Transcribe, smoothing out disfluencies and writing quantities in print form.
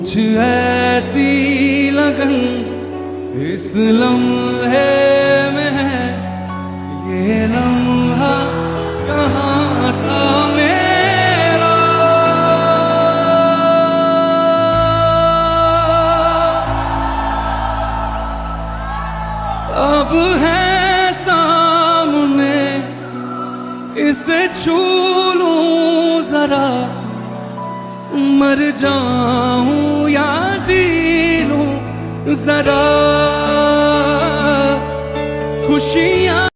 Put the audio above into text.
कुछ ऐसी लगन इस लम्हे में है, ये लम्हा कहाँ था मेरा। अब है सामने, इसे छू लूं जरा, मर जाऊं या जी लूं जरा, खुशियां